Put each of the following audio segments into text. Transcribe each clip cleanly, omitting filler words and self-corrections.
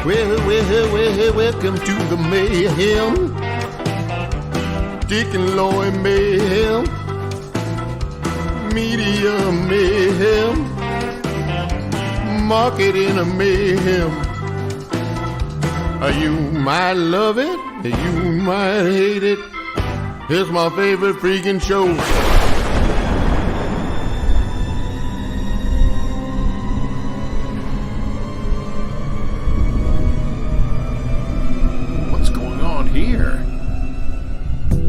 Welcome to the mayhem. Dick and Lloyd mayhem. Media mayhem. Marketing a mayhem. You might love it, you might hate it. It's my favorite freaking show.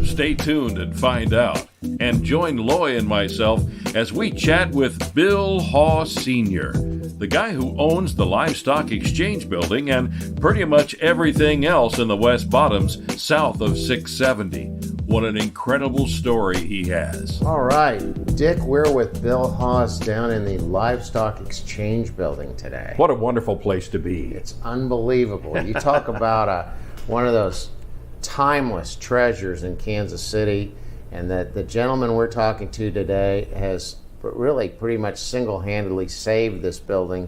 Stay tuned and find out. And join Loy and myself as we chat with Bill Haw Sr., the guy who owns the Livestock Exchange Building and pretty much everything else in the West Bottoms south of 670. What an incredible story he has. All right, Dick, we're with Bill Haws down in the Livestock Exchange Building today. What a wonderful place to be. It's unbelievable. You talk about one of those timeless treasures in Kansas City, and that the gentleman we're talking to today has really pretty much single-handedly saved this building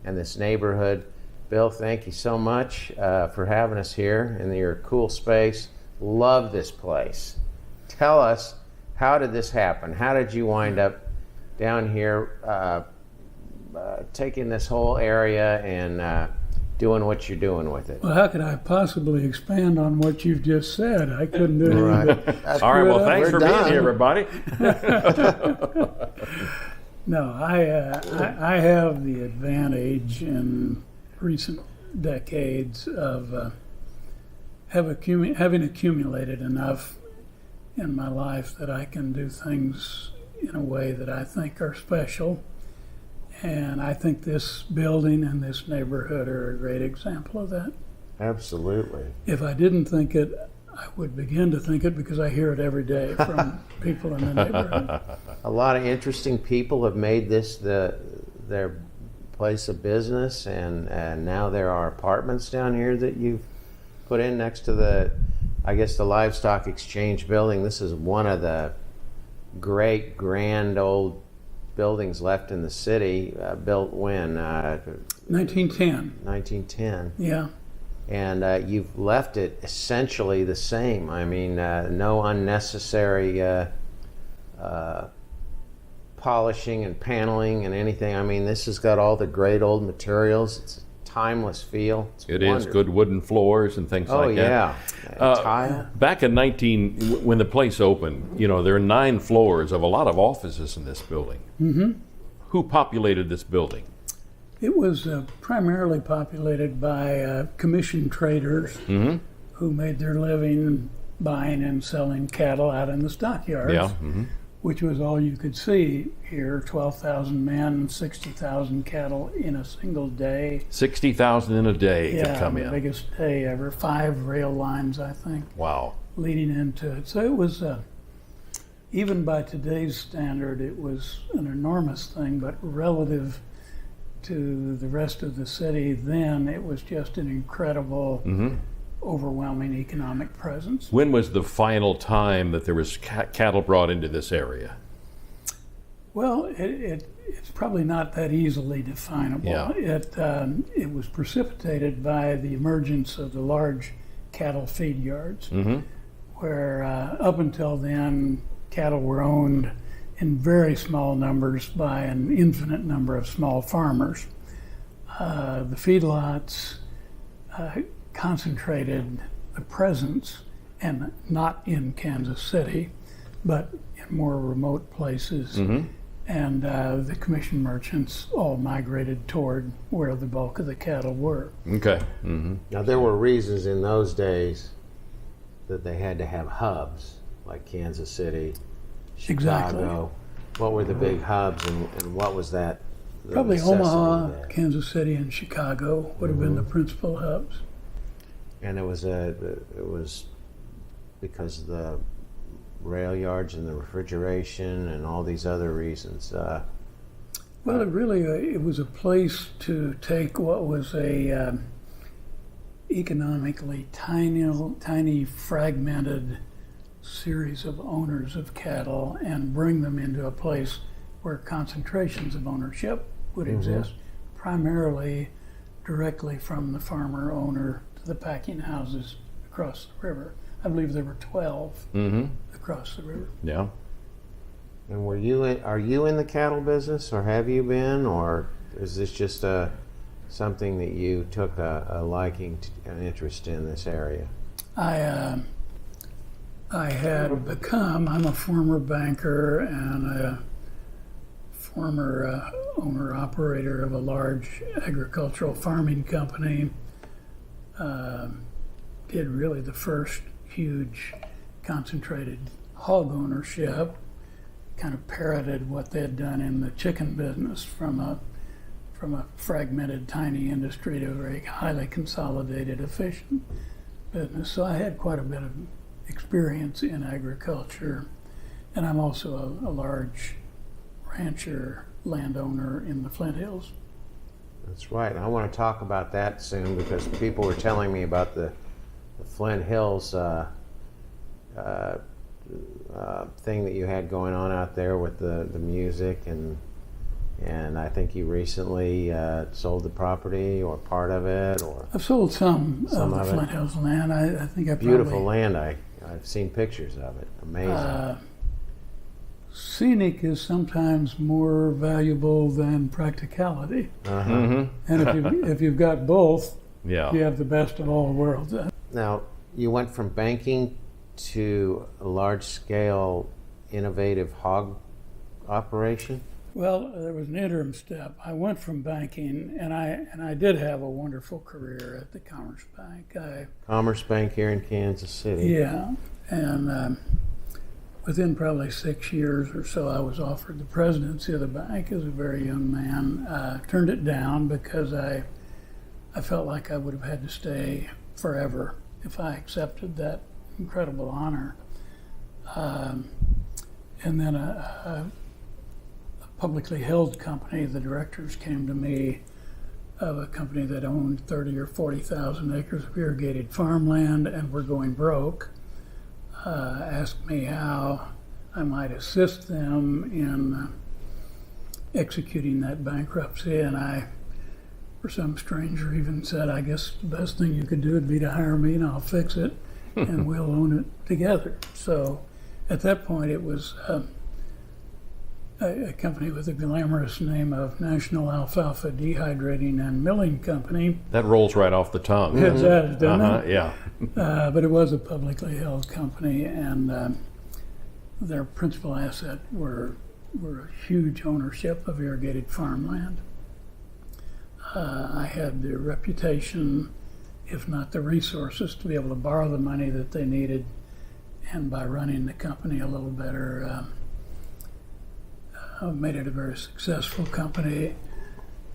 and this neighborhood. Bill, thank you so much for having us here in your cool space. Love this place. Tell us, how did this happen? How did you wind up down here taking this whole area and doing what you're doing with it? Well, how could I possibly expand on what you've just said? I couldn't do anything but all right, well, thanks for being here, everybody. No, I have the advantage in recent decades of having accumulated enough in my life that I can do things in a way that I think are special. And I think this building and this neighborhood are a great example of that. Absolutely. If I didn't think it, I would begin to think it because I hear it every day from people in the neighborhood. A lot of interesting people have made this their place of business, and now there are apartments down here that you've put in next to the Livestock Exchange Building. This is one of the great, grand old buildings left in the city, built when? 1910. 1910. Yeah. And you've left it essentially the same. I mean, no unnecessary polishing and paneling and anything. I mean, this has got all the great old materials. It's a timeless feel. It is good wooden floors and things like that. Oh, yeah. Tile. Back in when the place opened, there are 9 floors of a lot of offices in this building. Mm-hmm. Who populated this building? It was primarily populated by commission traders who made their living buying and selling cattle out in the stockyards. Yeah. Which was all you could see here, 12,000 men, 60,000 cattle in a single day. 60,000 in a day could come in. The biggest day ever. 5 rail lines, I think. Wow. Leading into it. So it was, even by today's standard, it was an enormous thing, but relative to the rest of the city then, it was just an incredible, overwhelming economic presence. When was the final time that there was cattle brought into this area? Well, it's probably not that easily definable. Yeah. It was precipitated by the emergence of the large cattle feed yards, where up until then, cattle were owned in very small numbers by an infinite number of small farmers. The feedlots concentrated the presence, and not in Kansas City, but in more remote places. And the commission merchants all migrated toward where the bulk of the cattle were. Okay. Now, there were reasons in those days that they had to have hubs, like Kansas City, Chicago. Exactly. What were the big hubs, and what was that? Probably Omaha, Kansas City, and Chicago would have been the principal hubs. And it was because of the rail yards and the refrigeration and all these other reasons. Well, it was a place to take what was a economically tiny fragmented series of owners of cattle and bring them into a place where concentrations of ownership would exist, primarily directly from the farmer owner to the packing houses across the river. I believe there were 12 across the river. Yeah. And are you in the cattle business, or have you been, or is this just something that you took a liking to, an interest in this area? I had become, I'm a former banker and a former owner-operator of a large agricultural farming company. Did really the first huge concentrated hog ownership, kind of parroted what they had done in the chicken business from a fragmented, tiny industry to a very highly consolidated, efficient business. So I had quite a bit of experience in agriculture, and I'm also a large rancher landowner in the Flint Hills. That's right. I want to talk about that soon, because people were telling me about the Flint Hills thing that you had going on out there with the music, and I think you recently sold the property or part of it, or I've sold some of the Flint Hills land. I think I beautiful probably, land. I've seen pictures of it. Amazing. Scenic is sometimes more valuable than practicality, and if you've got both, Yeah. you have the best of all worlds. Now, you went from banking to a large-scale, innovative hog operation? Well, there was an interim step. I went from banking, and I did have a wonderful career at the Commerce Bank. Commerce Bank here in Kansas City. Yeah, and within probably 6 years or so, I was offered the presidency of the bank as a very young man. Turned it down because I felt like I would have had to stay forever if I accepted that incredible honor. And then a publicly held company, the directors came to me of a company that owned 30 or 40,000 acres of irrigated farmland and were going broke, asked me how I might assist them in executing that bankruptcy, and I, for some strange reason, said, I guess the best thing you could do would be to hire me and I'll fix it and we'll own it together. So at that point it was a company with the glamorous name of National Alfalfa Dehydrating and Milling Company. That rolls right off the tongue. It does, doesn't it? Yeah. But it was a publicly held company, and their principal asset were a huge ownership of irrigated farmland. I had the reputation, if not the resources, to be able to borrow the money that they needed, and by running the company a little better, made it a very successful company.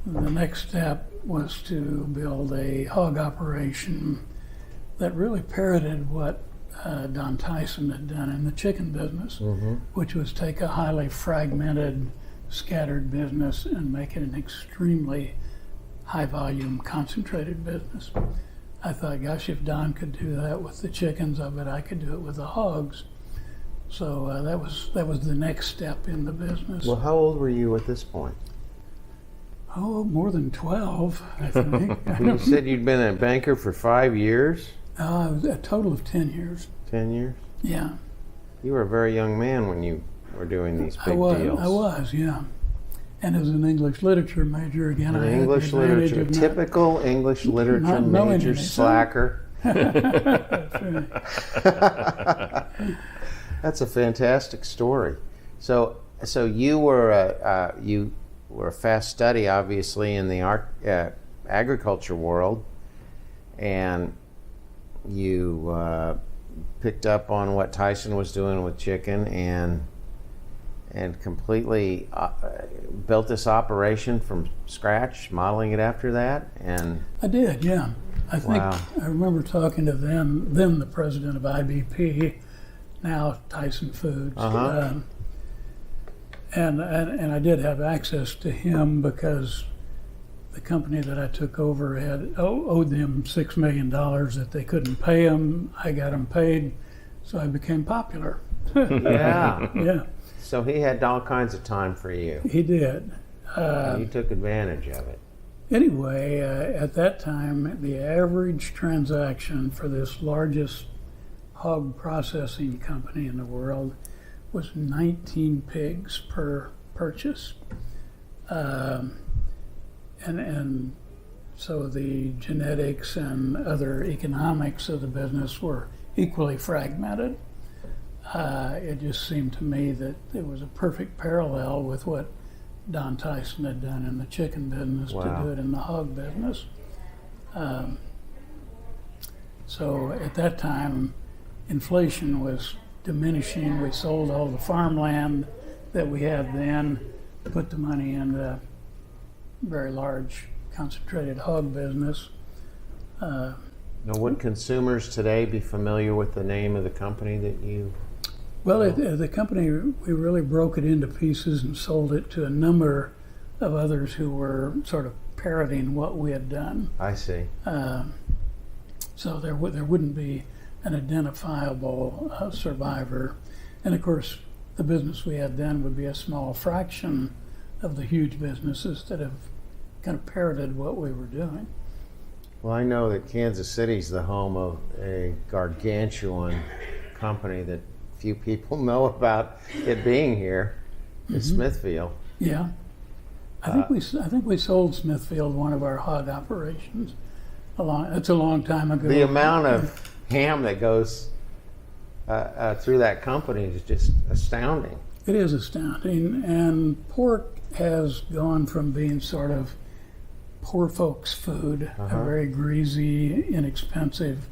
The next step was to build a hog operation that really parroted what Don Tyson had done in the chicken business, which was take a highly fragmented, scattered business and make it an extremely high-volume, concentrated business. I thought, gosh, if Don could do that with the chickens, I bet I could do it with the hogs. So that was the next step in the business. Well, how old were you at this point? Oh, more than 12, I think. You said you'd been a banker for 5 years? A total of 10 years. 10 years? Yeah. You were a very young man when you were doing these big deals. I was, yeah. And as an English literature major, again, I had English the advantage literature, of not- typical English literature not knowing major anything. slacker. That's right. That's a fantastic story. So you were a fast study, obviously, in the agriculture world, and you picked up on what Tyson was doing with chicken, and completely built this operation from scratch, modeling it after that. And I did, yeah. I think Wow. I remember talking to then the president of IBP, now Tyson Foods, and I did have access to him because the company that I took over had owed them $6 million that they couldn't pay him. I got them paid, so I became popular. yeah, Yeah, so he had all kinds of time for you. he did. You took advantage of it. Anyway, at that time, the average transaction for this largest hog processing company in the world was 19 pigs per purchase. And so the genetics and other economics of the business were equally fragmented. It just seemed to me that it was a perfect parallel with what Don Tyson had done in the chicken business to do it in the hog business. So at that time, inflation was diminishing. We sold all the farmland that we had then, put the money in the very large concentrated hog business. Now, would consumers today be familiar with the name of the company that you... Well, the company, we really broke it into pieces and sold it to a number of others who were sort of parroting what we had done. I see. So there wouldn't be an identifiable survivor. And of course, the business we had then would be a small fraction of the huge businesses that have kind of parroted what we were doing. Well, I know that Kansas City's the home of a gargantuan company that few people know about it being here. It's Smithfield. Yeah, I think we sold Smithfield one of our hog operations. That's a long time ago. The amount of ham that goes through that company is just astounding. It is astounding, and pork has gone from being sort of poor folks' food, a very greasy, inexpensive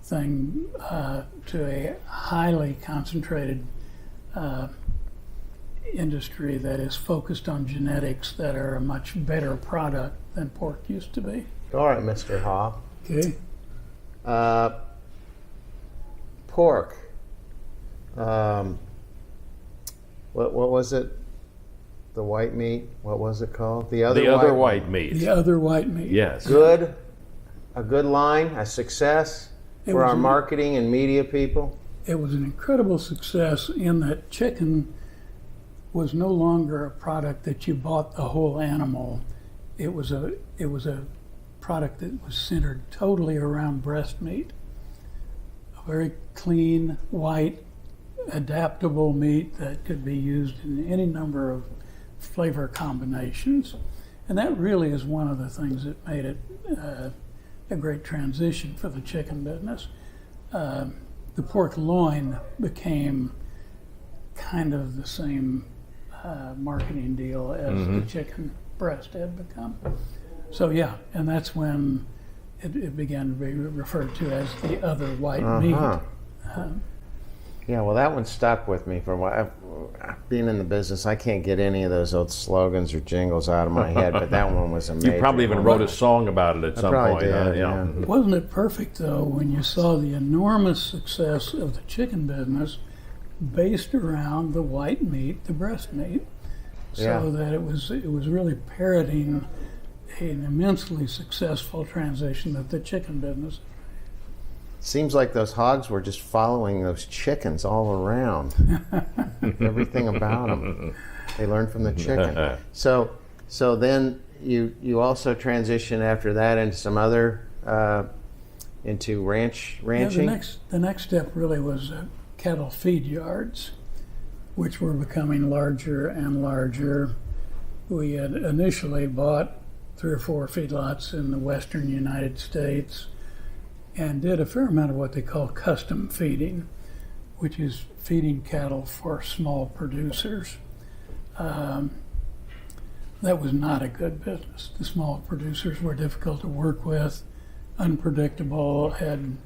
thing, to a highly concentrated industry that is focused on genetics that are a much better product than pork used to be. All right, Mr. Haw. Okay. Pork. What was it? The white meat? What was it called? The other white meat. The other white meat. Yes. Good. A good line, a success for our marketing and media people. It was an incredible success in that chicken was no longer a product that you bought the whole animal. It was a product that was centered totally around breast meat. A very clean, white, adaptable meat that could be used in any number of flavor combinations. And that really is one of the things that made it a great transition for the chicken business. The pork loin became kind of the same marketing deal as the chicken breast had become. So yeah, and that's when it began to be referred to as the other white meat. Yeah, well, that one stuck with me for a while. Being in the business, I can't get any of those old slogans or jingles out of my head, but that one was amazing. You probably even wrote a song about it at some point. Did, yeah. Wasn't it perfect, though, when you saw the enormous success of the chicken business based around the white meat, the breast meat, so that it was really parroting an immensely successful transition that the chicken business. Seems like those hogs were just following those chickens all around. Everything about them. They learned from the chicken. So then you also transitioned after that into some other, into ranching? Yeah, the next step really was cattle feed yards, which were becoming larger and larger. We had initially bought 3 or 4 feedlots in the western United States and did a fair amount of what they call custom feeding, which is feeding cattle for small producers. That was not a good business. The small producers were difficult to work with, unpredictable, had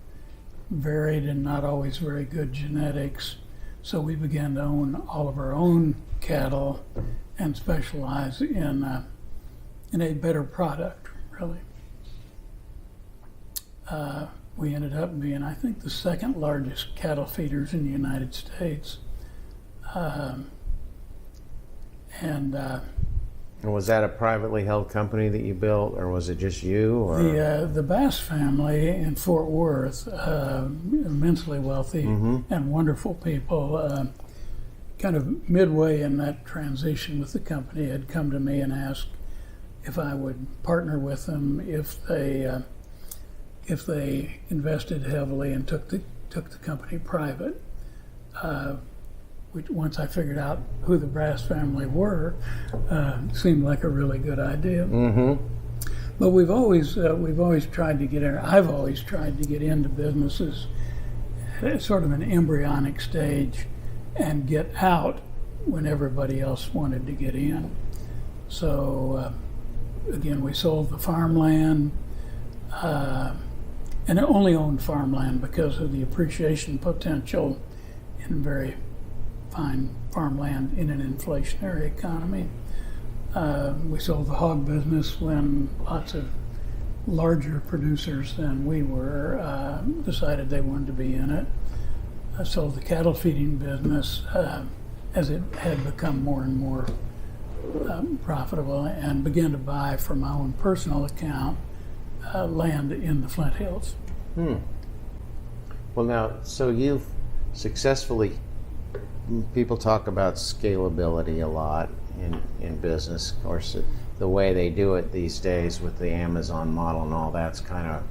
varied and not always very good genetics. So we began to own all of our own cattle and specialize in a better product, really. We ended up being, I think, the second largest cattle feeders in the United States. And was that a privately held company that you built, or was it just you? Or? The Bass family in Fort Worth, immensely wealthy and wonderful people, kind of midway in that transition with the company, had come to me and asked if I would partner with them if they invested heavily and took the company private. Which once I figured out who the Brass family were, seemed like a really good idea. Mm-hmm. But we've always tried to get in. I've always tried to get into businesses at sort of an embryonic stage and get out when everybody else wanted to get in. So again, we sold the farmland, and only owned farmland because of the appreciation potential in very fine farmland in an inflationary economy. We sold the hog business when lots of larger producers than we were decided they wanted to be in it. I sold the cattle feeding business as it had become more and more profitable, and began to buy for my own personal account land in the Flint Hills. Well, now, so you've successfully, people talk about scalability a lot in business. Of course, the way they do it these days with the Amazon model and all that's kind of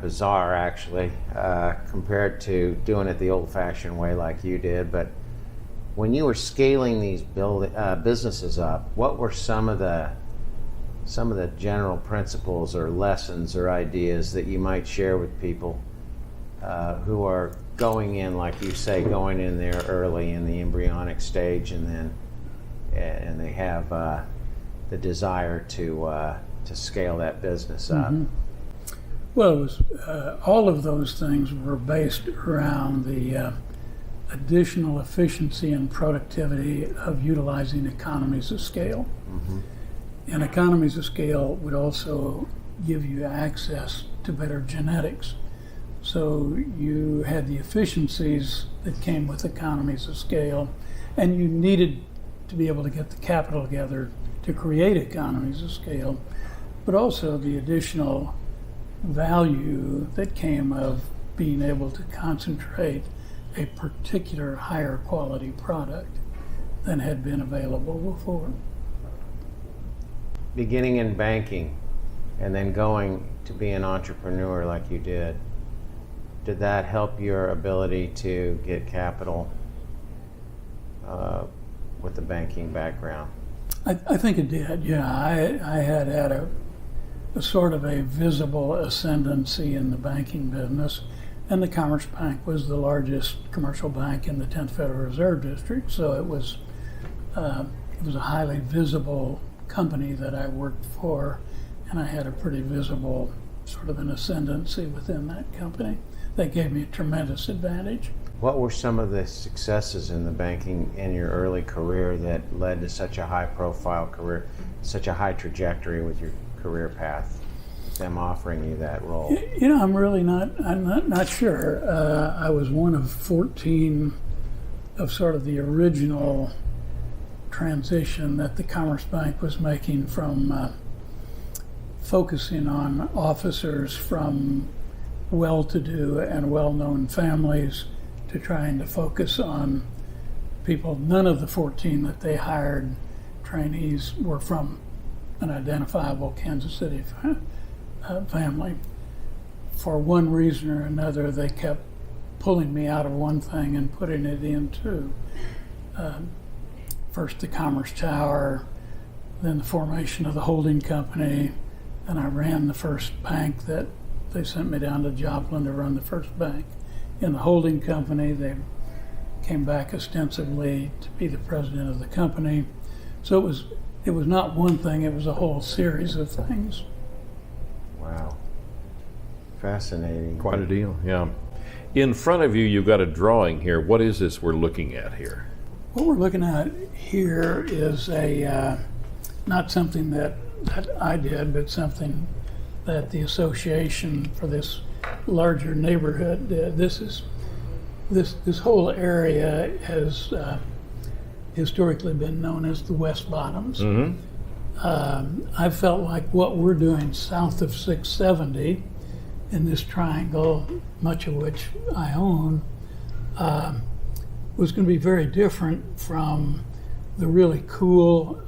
bizarre, actually, compared to doing it the old-fashioned way like you did. But when you were scaling these businesses up, what were some of the general principles or lessons or ideas that you might share with people who are going in, like you say, going in there early in the embryonic stage, and they have the desire to scale that business up? Mm-hmm. Well, it was, all of those things were based around the additional efficiency and productivity of utilizing economies of scale. Mm-hmm. And economies of scale would also give you access to better genetics. So you had the efficiencies that came with economies of scale, and you needed to be able to get the capital together to create economies of scale, but also the additional value that came of being able to concentrate a particular higher quality product than had been available before. Beginning in banking and then going to be an entrepreneur like you did that help your ability to get capital with the banking background? I think it did, yeah. I had a sort of a visible ascendancy in the banking business, and the Commerce Bank was the largest commercial bank in the 10th Federal Reserve District, so it was a highly visible company that I worked for, and I had a pretty visible sort of an ascendancy within that company. That gave me a tremendous advantage. What were some of the successes in the banking in your early career that led to such a high-profile career, such a high trajectory with your career path, them offering you that role? You know, I'm not sure. I was one of 14 of sort of the original transition that the Commerce Bank was making from focusing on officers from well-to-do and well-known families to trying to focus on people. None of the 14 that they hired trainees were from an identifiable Kansas City family. For one reason or another, they kept pulling me out of one thing and putting it into first the Commerce Tower, then the formation of the holding company, and I ran the first bank that they sent me down to Joplin to run the first bank. In the holding company, they came back ostensibly to be the president of the company. So it was not one thing, it was a whole series of things. Wow. Fascinating. Quite a deal, yeah. In front of you, you've got a drawing here. What is this we're looking at here? What we're looking at here is not something that I did, but something that the association for this larger neighborhood did. This whole area has historically been known as the West Bottoms. Mm-hmm. I felt like what we're doing south of 670 in this triangle, much of which I own, was going to be very different from the really cool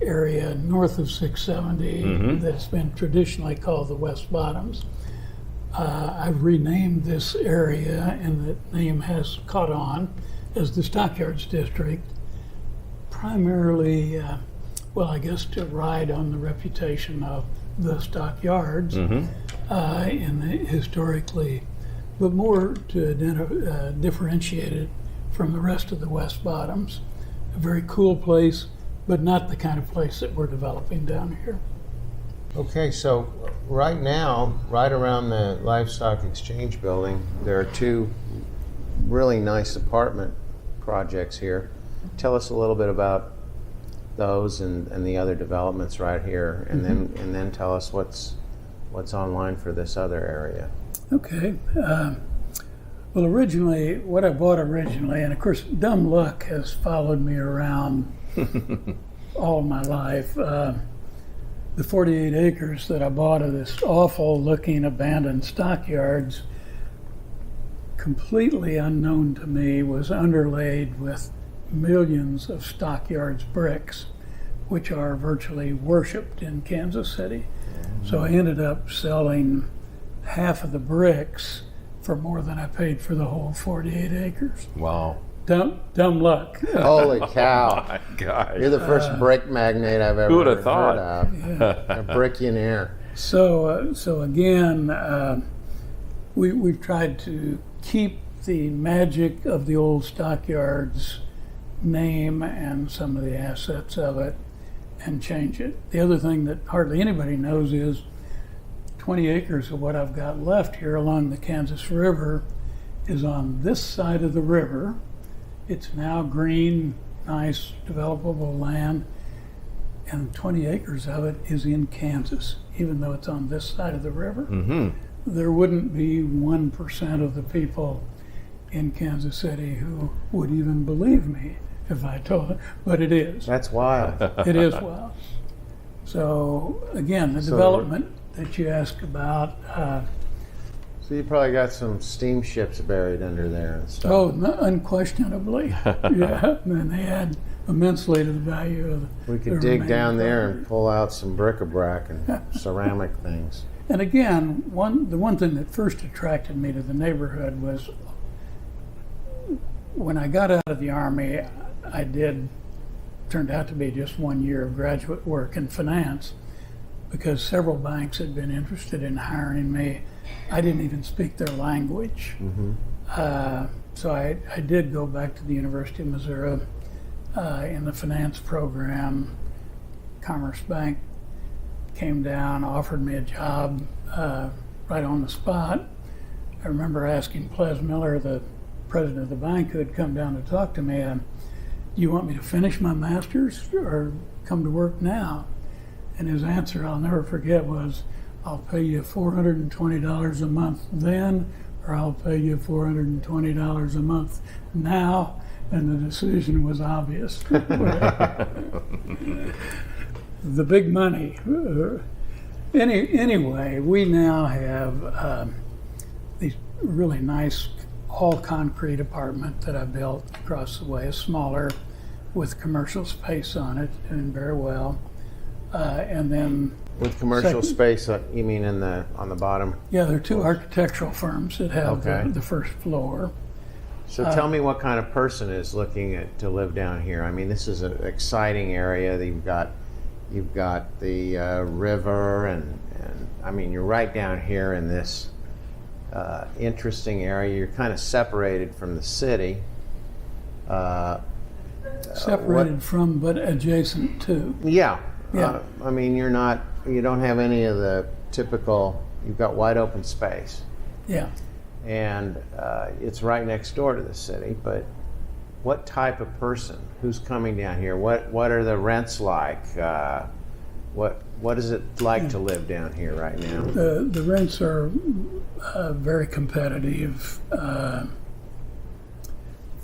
area north of 670 that's been traditionally called the West Bottoms. I've renamed this area, and the name has caught on as the Stockyards District, primarily, I guess to ride on the reputation of the stockyards in the historically, but more to differentiate it from the rest of the West Bottoms. A very cool place, but not the kind of place that we're developing down here. Okay, so right now, right around the Livestock Exchange Building, there are two really nice apartment projects here. Tell us a little bit about those and the other developments right here, and then tell us what's online for this other area. Okay. Well, originally, what I bought originally, and of course, dumb luck has followed me around all my life. The 48 acres that I bought of this awful-looking abandoned stockyards, completely unknown to me, was underlaid with millions of stockyards bricks, which are virtually worshipped in Kansas City. So I ended up selling half of the bricks for more than I paid for the whole 48 acres. Wow. Dumb luck. Holy cow. My gosh. You're the first brick magnate I've ever Who would have thought? heard of. A bricionaire. So again, we've tried to keep the magic of the old stockyards name and some of the assets of it and change it. The other thing that hardly anybody knows is 20 acres of what I've got left here along the Kansas River is on this side of the river. It's now green, nice, developable land, and 20 acres of it is in Kansas, even though it's on this side of the river. There wouldn't be 1% of the people in Kansas City who would even believe me if I told them, but it is. That's wild. It is wild. So again, the development that you ask about. So you probably got some steamships buried under there and stuff. Oh, unquestionably. Yeah, and they add immensely to the value of We could the dig remaining down there property. and pull out some bric-a-brac and ceramic things. And again, the one thing that first attracted me to the neighborhood was when I got out of the Army, turned out to be just 1 year of graduate work in finance, because several banks had been interested in hiring me. I didn't even speak their language. So I did go back to the University of Missouri in the finance program. Commerce Bank came down, offered me a job right on the spot. I remember asking Ples Miller, the president of the bank, who had come down to talk to me, you want me to finish my master's or come to work now? And his answer, I'll never forget, was, I'll pay you $420 a month then, or I'll pay you $420 a month now. And the decision was obvious. The big money. Anyway, we now have these really nice all concrete apartment that I built across the way, smaller with commercial space on it, doing very well. And then With commercial space, you mean on the bottom? yeah, there are two architectural firms that have Okay. the first floor. So tell me what kind of person is looking to live down here. I mean, this is an exciting area. You've got the river, and I mean, you're right down here in this interesting area. You're kind of separated from the city. Separated from, but adjacent to. Yeah. Yeah. I mean, you don't have any of the typical, you've got wide open space. Yeah. And it's right next door to the city, but what type of person who's coming down here? What are the rents like? What is it like to live down here right now? The rents are very competitive.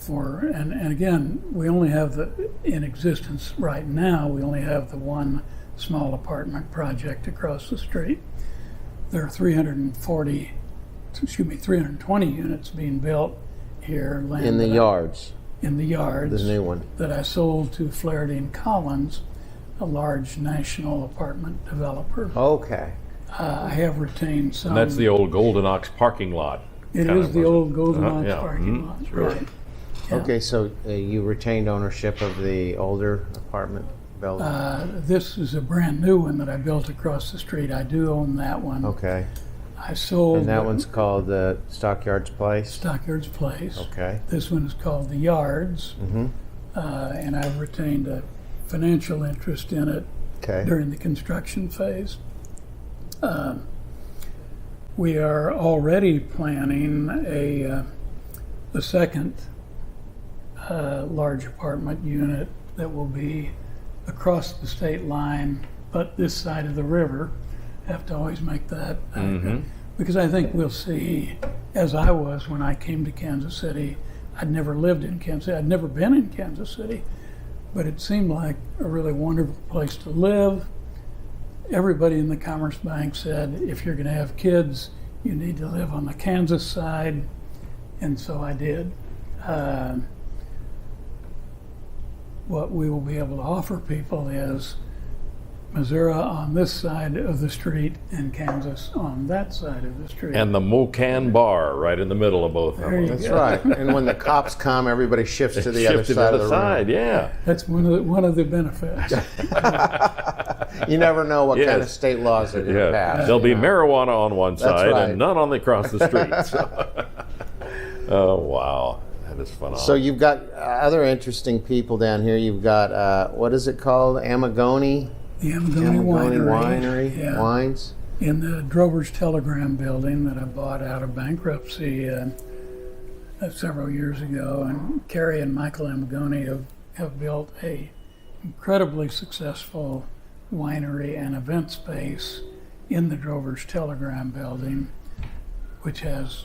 And again, we only have in existence right now, we only have the one small apartment project across the street. There are 320 units being built here. Land In the that yards, in the yards. the new one. That I sold to Flaherty and Collins a large national apartment developer. Okay. I have retained some. And that's the old Golden Ox parking lot. It kind is of, the was it? old Golden Ox Yeah. parking lot, Sure. right. Yeah. Okay, so you retained ownership of the older apartment building? This is a brand new one that I built across the street. I do own that one. Okay. I sold And that one's called the Stockyards Place? Stockyards Place. Okay. This one is called the Yards, Mm-hmm. and I've retained a financial interest in it Okay. during the construction phase. We are already planning the second large apartment unit that will be across the state line, but this side of the river. Have to always make that because I think we'll see, as I was when I came to Kansas City. I'd never lived in Kansas City. I'd never been in Kansas City, but it seemed like a really wonderful place to live. Everybody in the Commerce Bank said, if you're going to have kids, you need to live on the Kansas side, and so I did. What we will be able to offer people is Missouri on this side of the street and Kansas on that side of the street. And the Mocan Bar right in the middle of both of There them. you That's go. right. And when the cops come, everybody shifts to the other Shifted side to of the the room. side, yeah. That's one of the benefits. You never know what Yes. kind of state laws are going to Yeah, pass. there'll be you know. marijuana on one side right. and none on the across the street. So. Oh wow, that is phenomenal. So you've got other interesting people down here. You've got, what is it called? Amagoni? The Amagoni Winery? Yeah. Wines? In the Drover's Telegram building that I bought out of bankruptcy several years ago. And Carrie and Michael Amagoni have built a incredibly successful winery and event space in the Drover's Telegram building, which has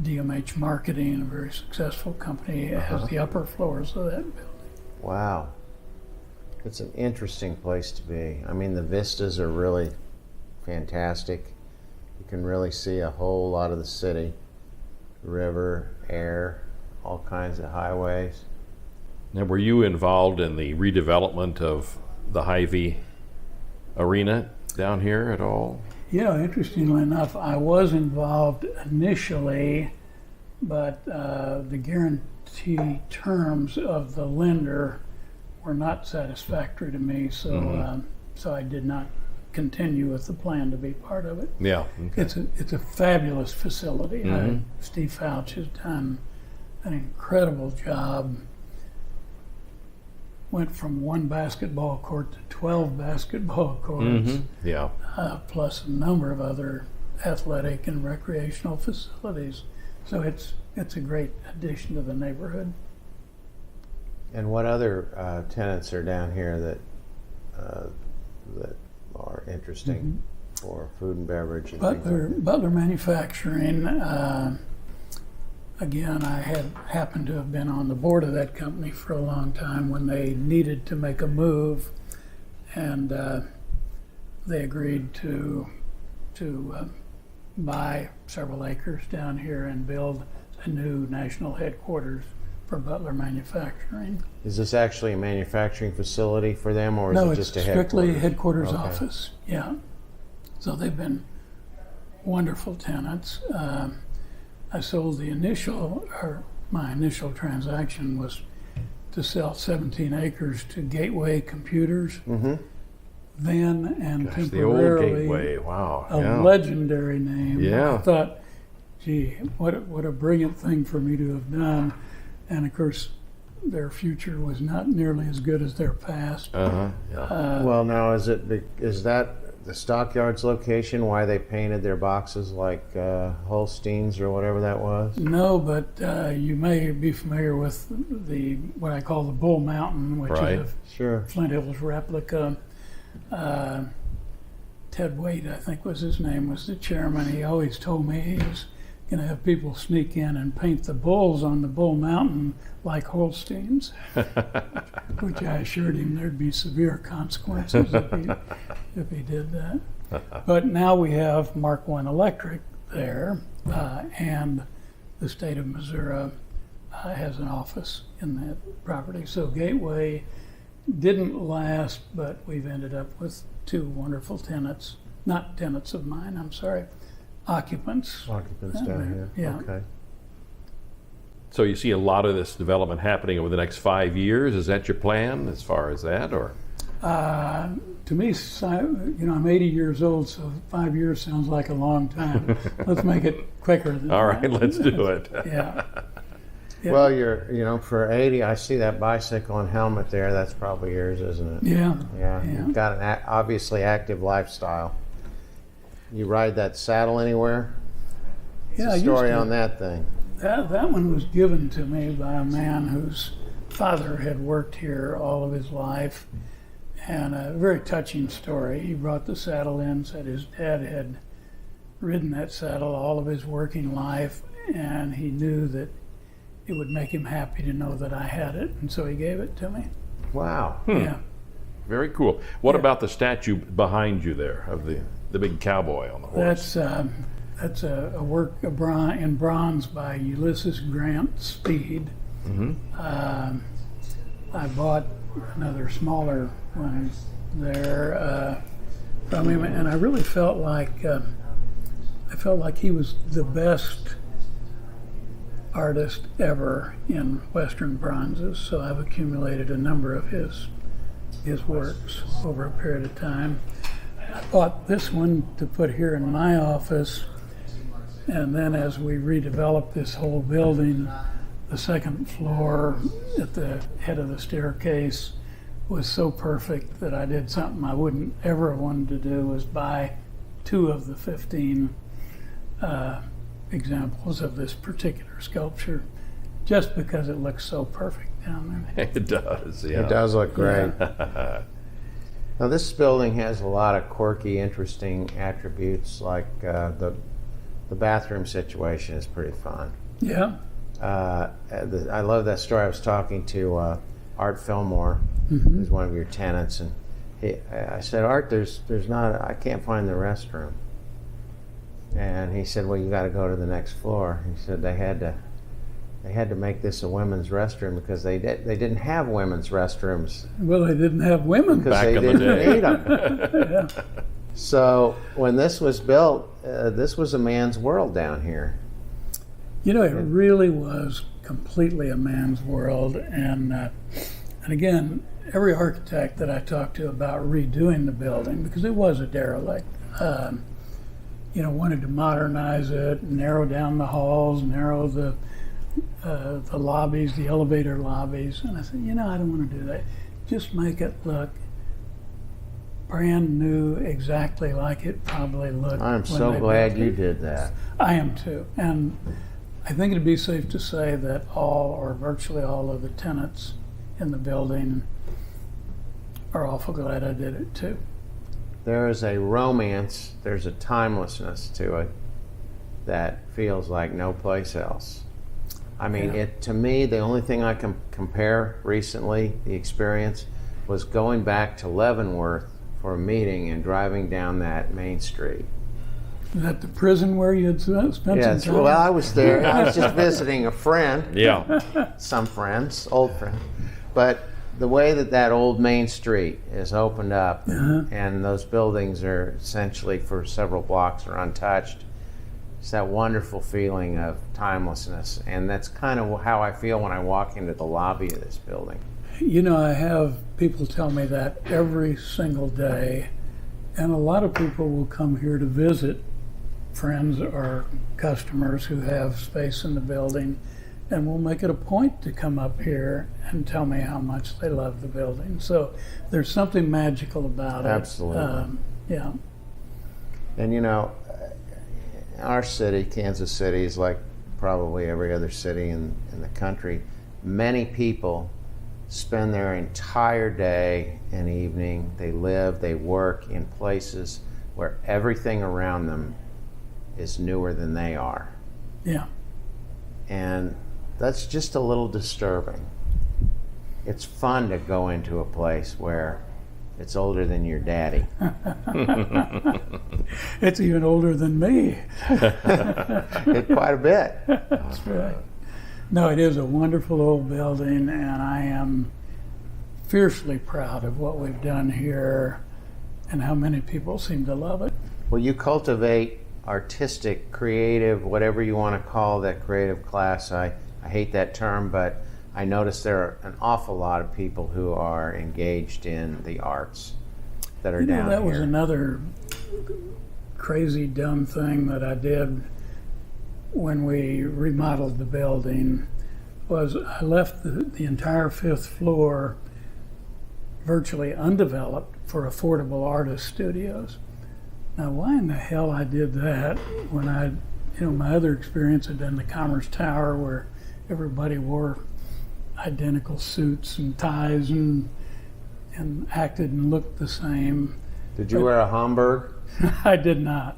DMH Marketing, a very successful company. It has the upper floors of that building. Wow. It's an interesting place to be. I mean, the vistas are really fantastic. You can really see a whole lot of the city. River, air, all kinds of highways. Now, were you involved in the redevelopment of the Hy-Vee arena down here at all? Yeah, interestingly enough, I was involved initially, but the guarantee terms of the lender were not satisfactory to me, so so I did not continue with the plan to be part of it. Yeah. Okay. It's a fabulous facility. Steve Fouch has done an incredible job. Went from one basketball court to 12 basketball courts, Yeah. plus a number of other athletic and recreational facilities. So it's a great addition to the neighborhood. And what other tenants are down here that are interesting for food and beverage and things like that? Butler Manufacturing. Again, I had happened to have been on the board of that company for a long time when they needed to make a move, and they agreed to buy several acres down here and build a new national headquarters for Butler Manufacturing. Is this actually a manufacturing facility for them, or is No, it it's just a strictly headquarters? headquarters Okay. office. Yeah. So they've been wonderful tenants. I sold my initial transaction was to sell 17 acres to Gateway Computers, then and Gosh, the old temporarily Gateway. Wow. a Yeah. legendary name. Yeah. I thought, gee, what a brilliant thing for me to have done. And of course, their future was not nearly as good as their past. Yeah. Well, now is that the Stockyards location? Why they painted their boxes like Holsteins or whatever that was? No, but you may be familiar with what I call the Bull Mountain, which Right. is a Sure. Flint Hills replica. Ted Waite, I think was his name, was the chairman. He always told me he was going to have people sneak in and paint the bulls on the Bull Mountain like Holsteins, which I assured him there'd be severe consequences if he did that. But now we have Mark I Electric there, and the state of Missouri has an office in that property. So Gateway didn't last, but we've ended up with 2 wonderful tenants. Not tenants of mine, I'm sorry. Occupants. Occupants down here. Yeah. Okay. So you see a lot of this development happening over the next 5 years. Is that your plan as far as that, or? To me, I'm 80 years old, so 5 years sounds like a long time. Let's make it quicker than All that. right, let's do it. Yeah. Yeah. Well, for 80, I see that bicycle and helmet there. That's probably yours, isn't it? Yeah. Yeah. Yeah. You've got an obviously active lifestyle. You ride that saddle anywhere? Yeah, I What's the used story to. on that thing? That one was given to me by a man whose father had worked here all of his life, and a very touching story. He brought the saddle in, said his dad had ridden that saddle all of his working life, and he knew that it would make him happy to know that I had it, and so he gave it to me. Wow. Yeah. Very cool. What Yeah. about the statue behind you there of the big cowboy on the horse? That's a work in bronze by Ulysses Grant Speed. I bought another smaller one there from him, and I really felt like he was the best artist ever in Western bronzes. So I've accumulated a number of his works over a period of time. I bought this one to put here in my office, and then as we redeveloped this whole building, the second floor at the head of the staircase was so perfect that I did something I wouldn't ever have wanted to do, was buy 2 of the 15 examples of this particular sculpture, just because it looks so perfect down there. It does, yeah. It does look great. Now, this building has a lot of quirky, interesting attributes, like the bathroom situation is pretty fun. Yeah. I love that story. I was talking to Art Fillmore, who's one of your tenants, and I said, Art, I can't find the restroom. And he said, well, you got to go to the next floor. He said they had to make this a women's restroom because they didn't have women's restrooms Well, they didn't have women. because Back they in the didn't day. need them. Yeah. So when this was built, this was a man's world down here. You know, it really was completely a man's world, and again, every architect that I talked to about redoing the building, because it was a derelict, wanted to modernize it, narrow down the halls, narrow the lobbies, the elevator lobbies, and I said, I don't want to do that. Just make it look brand new, exactly like it probably looked. I'm when so they glad built you it. did that. I am too, and I think it'd be safe to say that all or virtually all of the tenants in the building are awful glad I did it too. There is a romance, there's a timelessness to it that feels like no place else. I mean, Yeah. to me, the only thing I can compare recently, the experience, was going back to Leavenworth for a meeting and driving down that main street. Is that the prison where you had spent Yes, some time? well, I was there. I was just visiting a friend, Yeah. some friends, old friends. But the way that old main street is opened up and those buildings are essentially for several blocks are untouched, it's that wonderful feeling of timelessness. And that's kind of how I feel when I walk into the lobby of this building. I have people tell me that every single day, and a lot of people will come here to visit friends or customers who have space in the building, and will make it a point to come up here and tell me how much they love the building. So there's something magical about it. Absolutely. Yeah. And our city, Kansas City, is like probably every other city in the country. Many people spend their entire day and evening, they live, they work in places where everything around them is newer than they are. Yeah. And that's just a little disturbing. It's fun to go into a place where it's older than your daddy. It's even older than me. Quite a bit. That's right. No, it is a wonderful old building, and I am fiercely proud of what we've done here and how many people seem to love it. Well, you cultivate artistic, creative, whatever you want to call that creative class. I hate that term, but I notice there are an awful lot of people who are engaged in the arts that are down that here. was another crazy, dumb thing that I did when we remodeled the building. Was I left the entire 5th floor virtually undeveloped for affordable artist studios. Now, why in the hell I did that when my other experience had been the Commerce Tower, where everybody wore identical suits and ties and acted and looked the same. Did you wear a Homburg? I did not.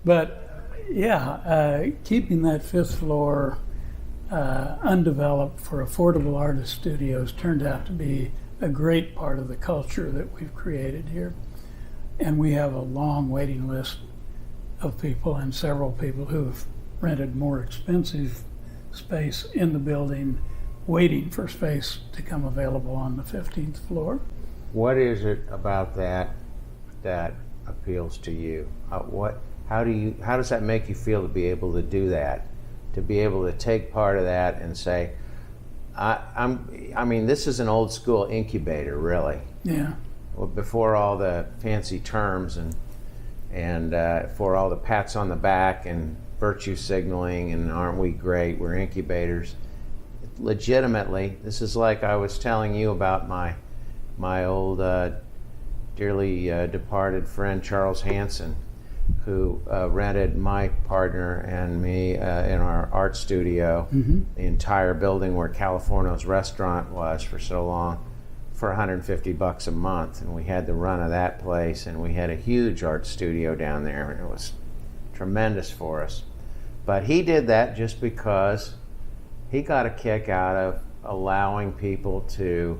But yeah, keeping that 5th floor undeveloped for affordable artist studios turned out to be a great part of the culture that we've created here. And we have a long waiting list of people, and several people who have rented more expensive space in the building waiting for space to come available on the 15th floor. What is it about that appeals to you? How does that make you feel to be able to do that? To be able to take part of that and say, I mean, this is an old school incubator, really. Yeah. Well, before all the fancy terms and for all the pats on the back and virtue signaling and aren't we great, we're incubators. Legitimately, this is like I was telling you about my old dearly departed friend Charles Hanson, who rented my partner and me in our art studio, the entire building where California's restaurant was for so long, for $150 a month. And we had the run of that place, and we had a huge art studio down there, and it was tremendous for us. But he did that just because he got a kick out of allowing people to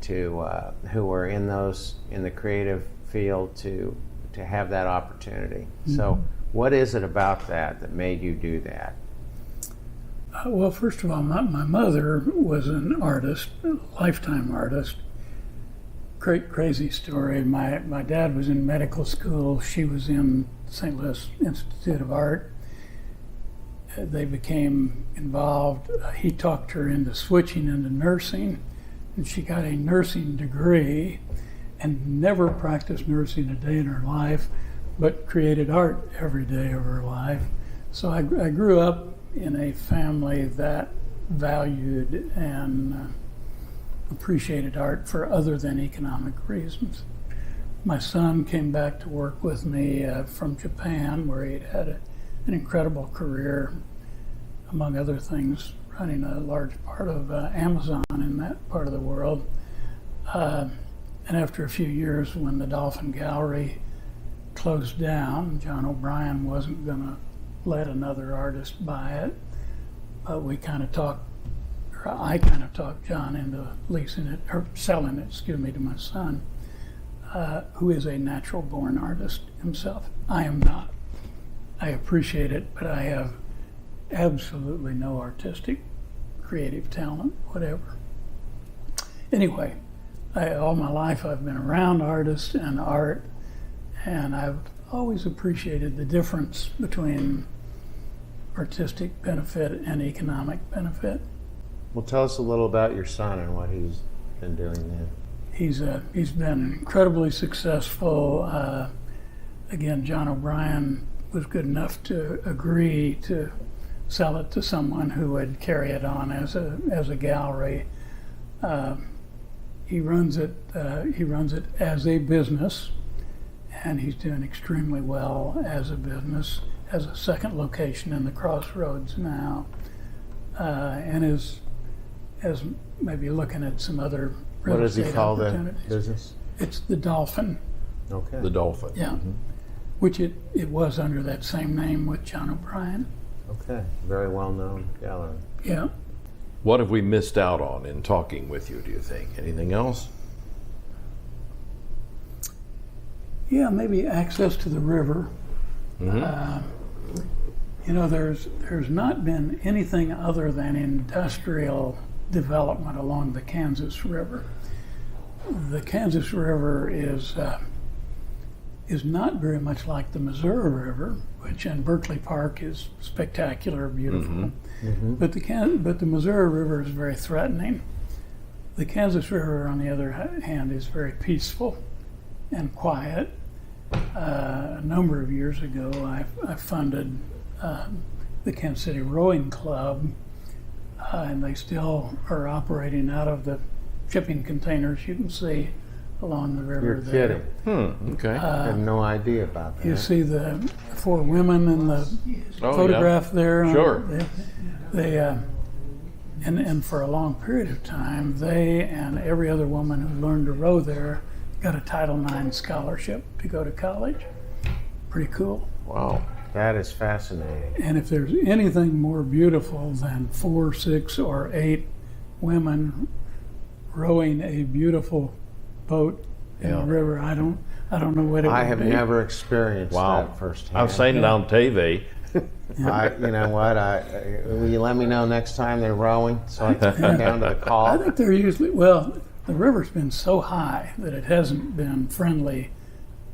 who were in the creative field to have that opportunity. So what is it about that made you do that? Well, first of all, my mother was an artist, a lifetime artist. Crazy story. My dad was in medical school. She was in St. Louis Institute of Art. They became involved. He talked her into switching into nursing, and she got a nursing degree and never practiced nursing a day in her life, but created art every day of her life. So I grew up in a family that valued and appreciated art for other than economic reasons. My son came back to work with me from Japan, where he'd had an incredible career, among other things, running a large part of Amazon in that part of the world. And after a few years, when the Dolphin Gallery closed down, John O'Brien wasn't going to let another artist buy it, but I kind of talked John into leasing it, or selling it, to my son, who is a natural-born artist himself. I am not. I appreciate it, but I have absolutely no artistic, creative talent, whatever. Anyway, all my life I've been around artists and art, and I've always appreciated the difference between artistic benefit and economic benefit. Well, tell us a little about your son and what he's been doing then. He's been incredibly successful. Again, John O'Brien was good enough to agree to sell it to someone who would carry it on as a gallery. He runs it as a business, and he's doing extremely well as a business. Has a second location in the Crossroads now, and is maybe looking at some other real What does he estate call the opportunities. business? It's the Dolphin. Okay. The Dolphin. Yeah. Which it was under that same name with John O'Brien. Okay. Very well-known gallery. Yeah. What have we missed out on in talking with you, do you think? Anything else? Yeah, maybe access to the river. There's not been anything other than industrial development along the Kansas River. The Kansas River is not very much like the Missouri River, which in Berkeley Park is spectacular, beautiful. But the Missouri River is very threatening. The Kansas River, on the other hand, is very peaceful and quiet. A number of years ago, I funded the Kansas City Rowing Club, and they still are operating out of the shipping containers you can see along the river. You're there. kidding. Okay. I had no idea about that. You see the 4 women in the photograph there. Sure. They and for a long period of time, they and every other woman who learned to row there got a Title IX scholarship to go to college. Pretty cool. Wow. That is fascinating. And if there's anything more beautiful than 4, 6, or 8 women rowing a beautiful boat in the river, I don't know what it would be. I have never experienced that firsthand. I've seen it on TV. You know what? Will you let me know next time they're rowing so I can come down to the call? I think they're usually, the river's been so high that it hasn't been friendly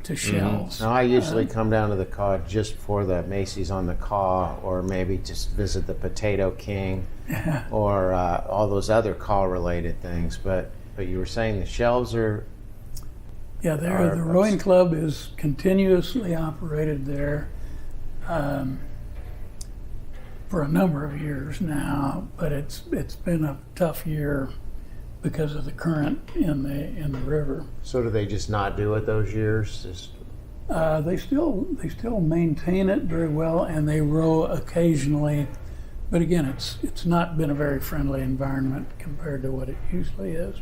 to shells. No, I usually come down to the call just for the Macy's on the call, or maybe just visit the Potato King, or all those other call-related things. But you were saying the shelves are... Yeah, the rowing club is continuously operated there for a number of years now, but it's been a tough year because of the current in the river. So do they just not do it those years? They still maintain it very well, and they row occasionally. But again, it's not been a very friendly environment compared to what it usually is.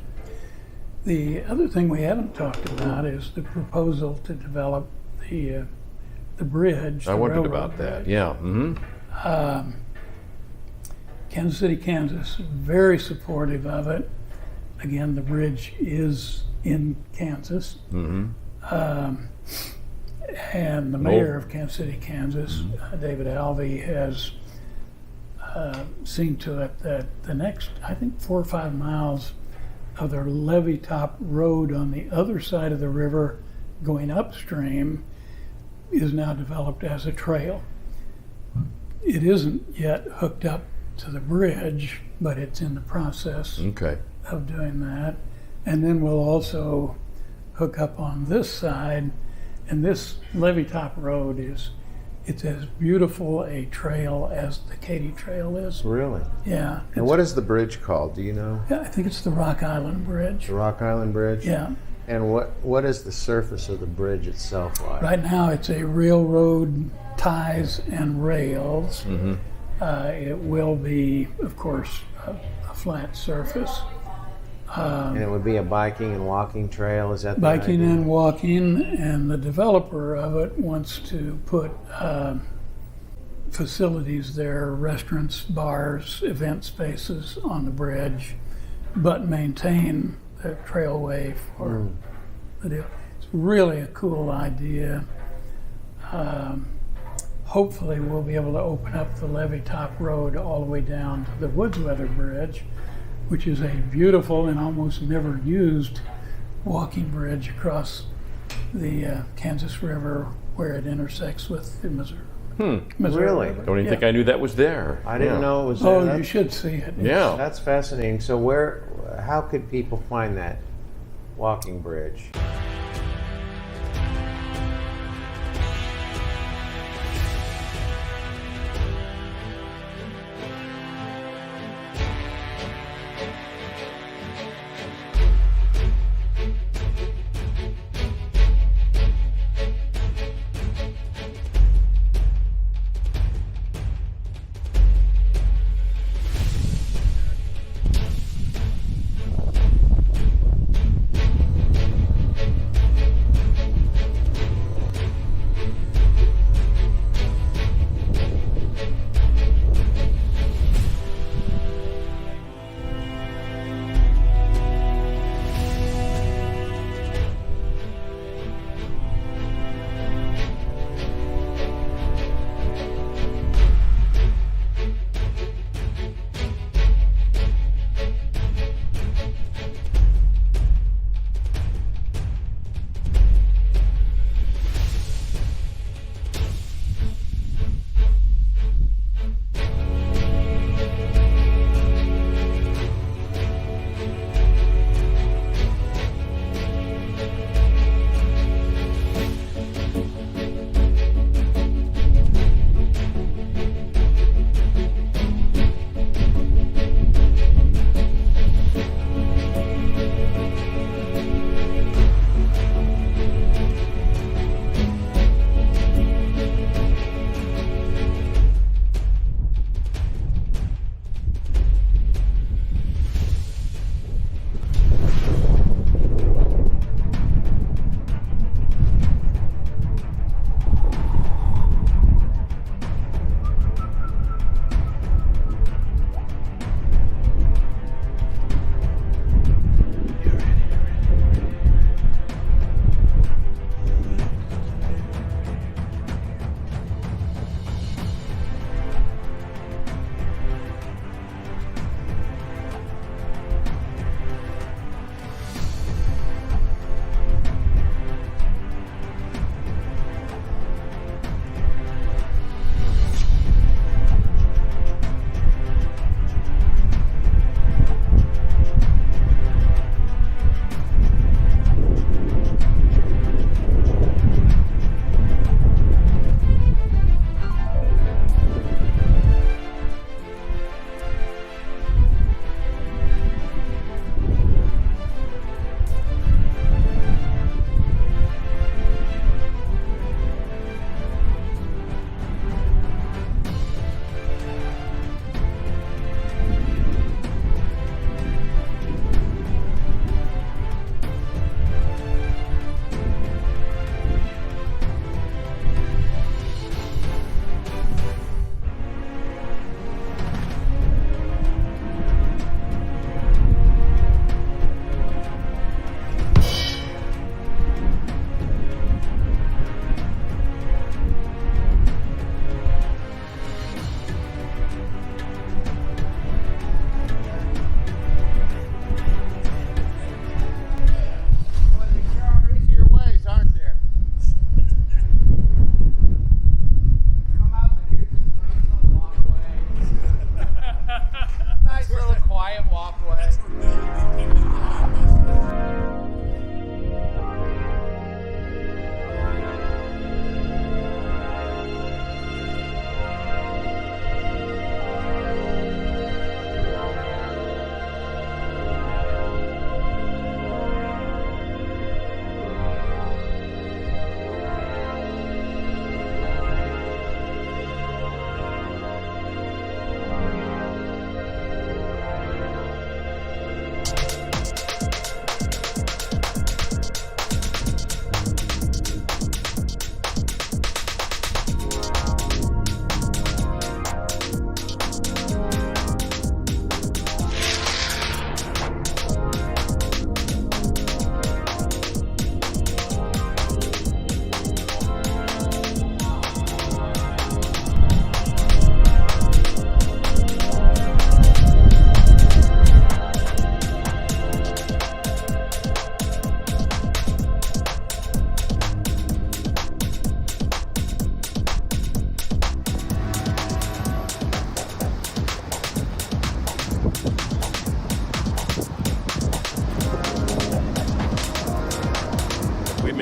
The other thing we haven't talked about is the proposal to develop the bridge. I wondered about that. Yeah. Kansas City, Kansas, very supportive of it. Again, the bridge is in Kansas. And the mayor of Kansas City, Kansas, David Alvey, has seen to it that the next, I think, 4 or 5 miles of their levee top road on the other side of the river going upstream is now developed as a trail. It isn't yet hooked up to the bridge, but it's in the process of doing that. And then we'll also hook up on this side, and this levee top road it's as beautiful a trail as the Katy Trail is. Really? Yeah. And what is the bridge called? Do you know? Yeah, I think it's the Rock Island Bridge. The Rock Island Bridge? Yeah. And what is the surface of the bridge itself like? Right now it's a railroad ties and rails. It will be, of course, a flat surface. And it would be a biking and walking trail, is that the Biking idea? and walking, and the developer of it wants to put facilities there, restaurants, bars, event spaces on the bridge, but maintain the trailway for the deal. It's really a cool idea. Hopefully we'll be able to open up the levee top road all the way down to the Woodsweather Bridge, which is a beautiful and almost never used walking bridge across the Kansas River where it intersects with the Missouri. Really? River. Don't even think I knew that was there. I didn't know it was there. Oh, you should see it. Yeah. That's fascinating. So how could people find that walking bridge?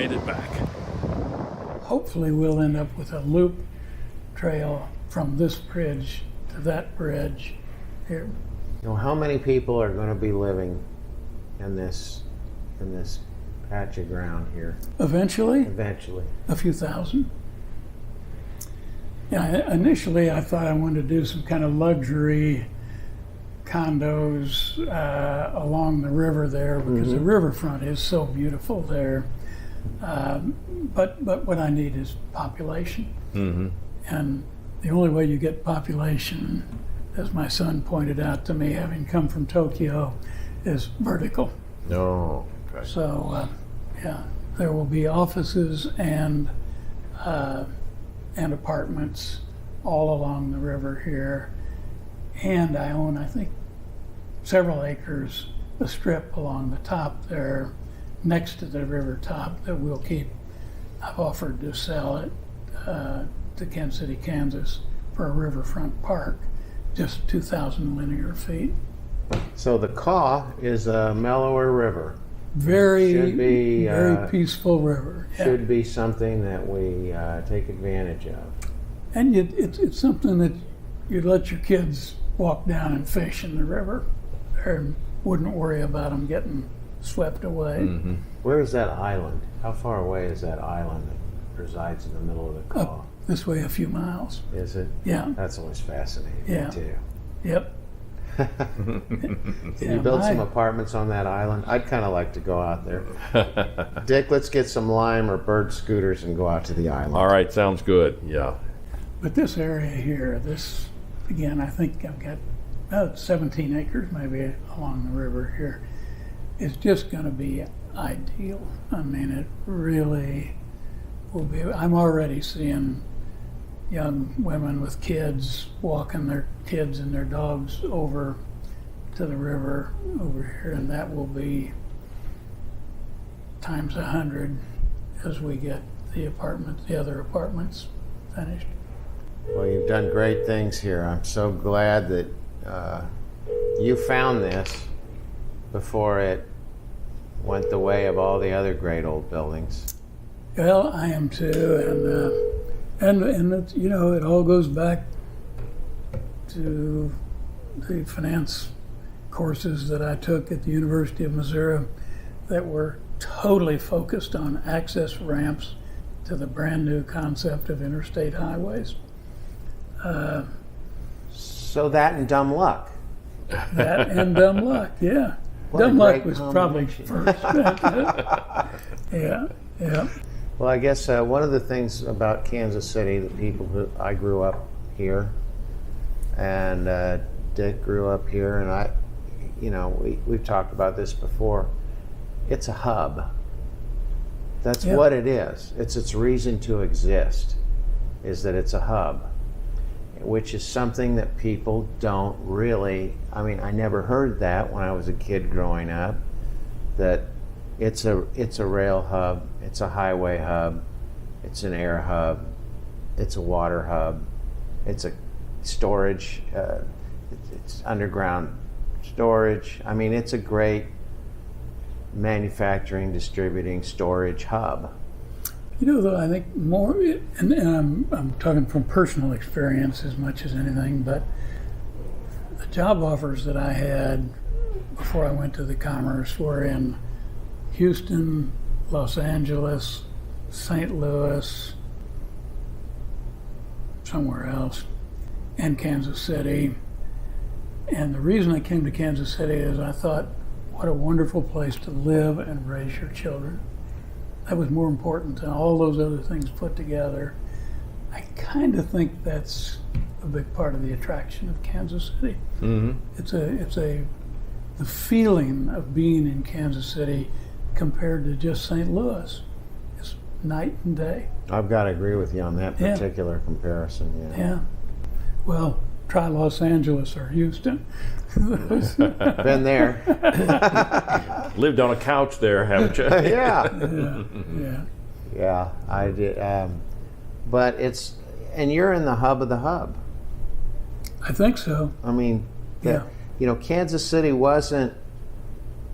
made it back. Hopefully we'll end up with a loop trail from this bridge to that bridge here. You know, how many people are going to be living in this patch of ground here Eventually, eventually? a few thousand. Yeah, initially I thought I wanted to do some kind of luxury condos along the river there because the riverfront is so beautiful there. But what I need is population. And the only way you get population, as my son pointed out to me, having come from Tokyo, is vertical. No. Okay. So, yeah, there will be offices and apartments all along the river here. And I own, I think, several acres, a strip along the top there, next to the river top that we'll keep. I've offered to sell it to Kansas City, Kansas, for a riverfront park, just 2,000 linear feet. So the Kaw is a mellower river. Very, Should be, very peaceful river. Yeah. Should be something that we take advantage of. And it's something that you'd let your kids walk down and fish in the river. Or wouldn't worry about them getting swept away. Where is that island? How far away is that island that resides in the middle of the Kaw? Up this way a few miles. Is it? Yeah. That's always fascinating Yeah. too. Yep. Can Yeah, you build some apartments on that island? I'd kind of like to go out there. Dick, let's get some Lime or Bird scooters and go out to the island. All right, sounds good. Yeah. But this area here, this, again, I think I've got about 17 acres maybe along the river here. It's just going to be ideal. I mean, it really will be. I'm already seeing young women with kids walking their kids and their dogs over to the river over here, and that will be times 100 as we get the other apartments finished. Well, you've done great things here. I'm so glad that you found this before it went the way of all the other great old buildings. Well, I am too, and it's, you know, it all goes back to the finance courses that I took at the University of Missouri that were totally focused on access ramps to the brand new concept of interstate highways. So that and dumb luck. That and dumb luck, yeah. What a Dumb luck great was probably combination. first. Yeah. Well, I guess one of the things about Kansas City, the people who I grew up here, and Dick grew up here, and we've talked about this before. It's a hub. That's what it is. It's its reason to exist, is that it's a hub, which is something that people don't really. I mean, I never heard that when I was a kid growing up. That it's a rail hub, it's a highway hub, it's an air hub, it's a water hub, it's a storage, it's underground storage. I mean, it's a great manufacturing, distributing, storage hub. You know, though, I think more, and I'm talking from personal experience as much as anything, but the job offers that I had before I went to the Commerce were in Houston, Los Angeles, St. Louis, somewhere else, and Kansas City. And the reason I came to Kansas City is I thought, what a wonderful place to live and raise your children. That was more important than all those other things put together. I kind of think that's a big part of the attraction of Kansas City. It's the feeling of being in Kansas City compared to just St. Louis. It's night and day. I've got to agree with you on that particular comparison. Yeah. Well, try Los Angeles or Houston. Been there. Lived on a couch there, haven't you? Yeah, I did. But and you're in the hub of the hub. I think so. I mean, Kansas City wasn't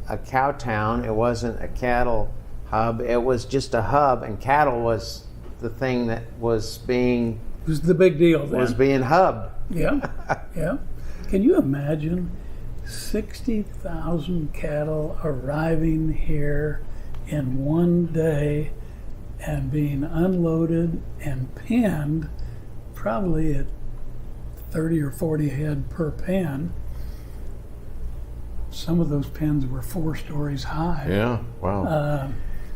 a cow town. It wasn't a cattle hub. It was just a hub, and cattle was the thing that was being It was the big deal then. hubbed. Yeah, yeah. Can you imagine 60,000 cattle arriving here in one day and being unloaded and penned, probably at 30 or 40 head per pen. Some of those pens were 4 stories high. Yeah, wow.